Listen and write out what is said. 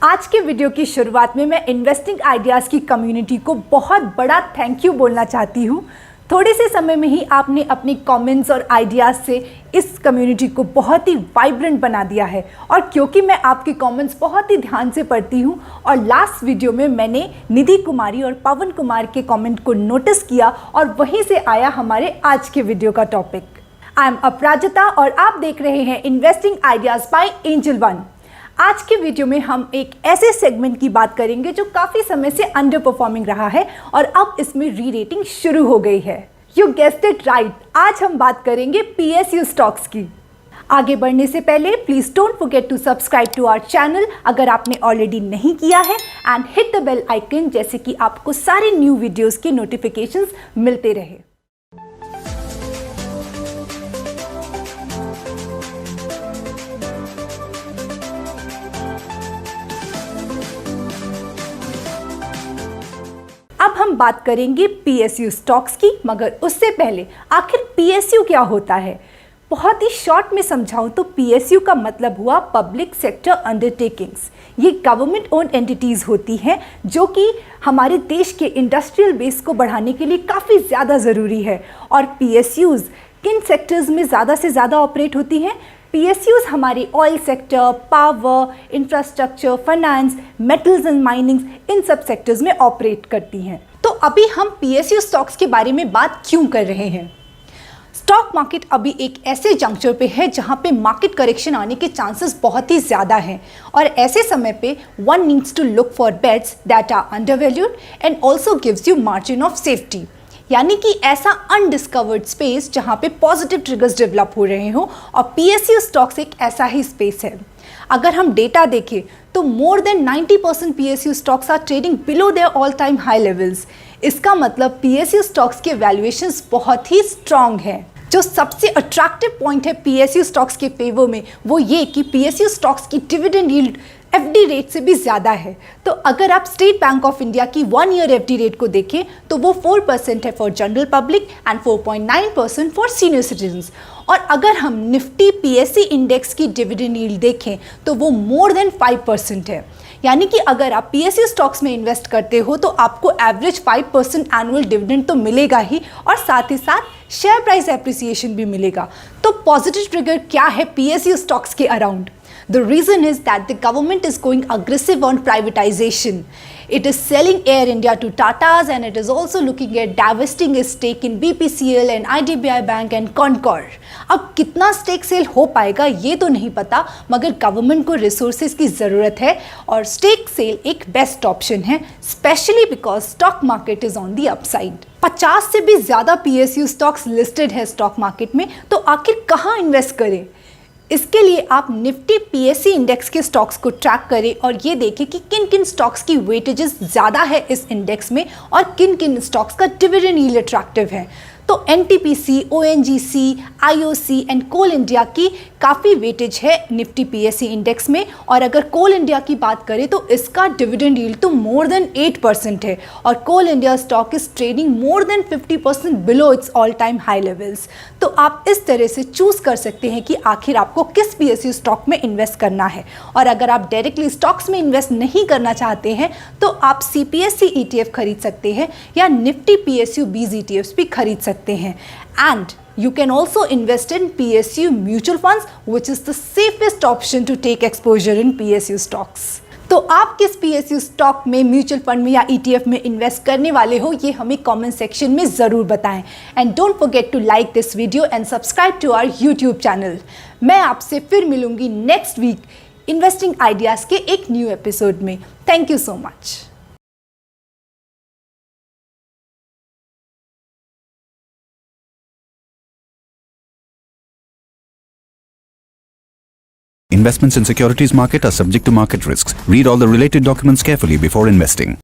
आज के वीडियो की शुरुआत में मैं इन्वेस्टिंग आइडियाज़ की कम्युनिटी को बहुत बड़ा थैंक यू बोलना चाहती हूँ। थोड़े से समय में ही आपने अपने कमेंट्स और आइडियाज़ से इस कम्युनिटी को बहुत ही वाइब्रेंट बना दिया है। और क्योंकि मैं आपके कमेंट्स बहुत ही ध्यान से पढ़ती हूँ और लास्ट वीडियो में मैंने निधि कुमारी और पवन कुमार के कमेंट को नोटिस किया और वहीं से आया हमारे आज के वीडियो का टॉपिक। आई एम अपराजिता और आप देख रहे हैं investing ideas by Angel One. आज के वीडियो में हम एक ऐसे सेगमेंट की बात करेंगे जो काफ़ी समय से अंडर परफॉर्मिंग रहा है और अब इसमें री रेटिंग शुरू हो गई है। यू गेस्ड इट राइट, आज हम बात करेंगे PSU स्टॉक्स की। आगे बढ़ने से पहले please don't forget to subscribe to our channel अगर आपने ऑलरेडी नहीं किया है and hit the bell icon जैसे कि आपको सारे न्यू वीडियोज़ के नोटिफिकेशंस मिलते रहे। अब हम बात करेंगे PSU स्टॉक्स की, मगर उससे पहले आखिर PSU क्या होता है? बहुत ही शॉर्ट में समझाऊं तो PSU का मतलब हुआ पब्लिक सेक्टर अंडरटेकिंग्स। ये गवर्नमेंट ओन्ड एंटिटीज़ होती हैं जो कि हमारे देश के इंडस्ट्रियल बेस को बढ़ाने के लिए काफ़ी ज़्यादा ज़रूरी है। और PSUs किन सेक्टर्स में ज़्यादा से ज़्यादा ऑपरेट होती हैं? PSUs हमारे oil sector, power, infrastructure, finance, metals and minings, इन सब सेक्टर्स में ऑपरेट करती हैं। तो अभी हम PSU स्टॉक्स के बारे में बात क्यों कर रहे हैं? स्टॉक मार्केट अभी एक ऐसे जंक्चर पे है जहां पे मार्केट करेक्शन आने के चांसेस बहुत ही ज़्यादा हैं और ऐसे समय पे one needs to look for bets that are undervalued and also gives you margin of safety. यानी कि ऐसा अनडिस्कवर्ड स्पेस जहां पे पॉजिटिव ट्रिगर्स डेवलप हो रहे हो और PSU स्टॉक्स एक ऐसा ही स्पेस है। अगर हम डेटा देखें तो more than 90% PSU stocks are trading below their all time high levels. इसका मतलब PSU स्टॉक्स के वैल्यूएशंस बहुत ही स्ट्रांग हैं। जो सबसे अट्रैक्टिव पॉइंट है PSU स्टॉक्स के फेवर में वो ये कि PSU स्टॉक्स की डिविडेंड यील्ड FD रेट से भी ज़्यादा है। तो अगर आप स्टेट बैंक ऑफ इंडिया की 1 ईयर FD रेट को देखें तो वो 4% है for general public and 4.9% for senior citizens. और अगर हम निफ्टी PSE इंडेक्स की डिविडेंड यील्ड देखें तो वो मोर देन 5% है। यानी कि अगर आप PSU स्टॉक्स में इन्वेस्ट करते हो तो आपको एवरेज 5% एनुअल डिविडेंड तो मिलेगा ही और साथ ही साथ शेयर प्राइस एप्रिसिएशन भी मिलेगा। तो पॉजिटिव ट्रिगर क्या है PSU स्टॉक्स के around? The reason is that the government is going aggressive on privatization. It is selling Air India to Tatas and it is also looking at divesting its stake in BPCL and IDBI Bank and Concor. अब कितना stake sale हो पाएगा ये तो नहीं पता, मगर government को रिसोर्सेज की ज़रूरत है और स्टेक सेल एक बेस्ट ऑप्शन है, specially because stock market is on the upside. 50 से भी ज़्यादा PSU स्टॉक्स लिस्टेड है स्टॉक मार्केट में, तो आखिर कहाँ इन्वेस्ट करें? इसके लिए आप निफ्टी PSE इंडेक्स के स्टॉक्स को ट्रैक करें और ये देखें कि किन किन स्टॉक्स की वेटेजेस ज़्यादा है इस इंडेक्स में और किन किन स्टॉक्स का डिविडेंड यील्ड अट्रैक्टिव है। तो NTPC, ONGC, IOC and Coal India की काफ़ी वेटेज है निफ्टी PSE इंडेक्स में। और अगर कोल इंडिया की बात करें तो इसका डिविडेंड यील्ड तो मोर देन 8% है और coal India stock is trading more than 50% below its all time high levels. तो आप इस तरह से चूज़ कर सकते हैं कि आखिर आपको किस PSU स्टॉक में इन्वेस्ट करना है। और अगर आप डायरेक्टली स्टॉक्स में इन्वेस्ट नहीं करना चाहते हैं तो आप CPSE ETF खरीद सकते हैं या निफ्टी PSU BZ ETFs भी खरीद सकते हैं। And you can also invest in PSU mutual funds, which is the safest option to take exposure in PSU stocks. तो आप किस PSU स्टॉक में, म्यूचुअल फंड में या ETF में इन्वेस्ट करने वाले हो ये हमें कमेंट सेक्शन में ज़रूर बताएं। And don't forget to like this video and subscribe to our YouTube channel. मैं आपसे फिर मिलूंगी नेक्स्ट वीक इन्वेस्टिंग आइडियाज़ के एक न्यू एपिसोड में। Thank you so much. Investments in securities market are subject to market risks. Read all the related documents carefully before investing.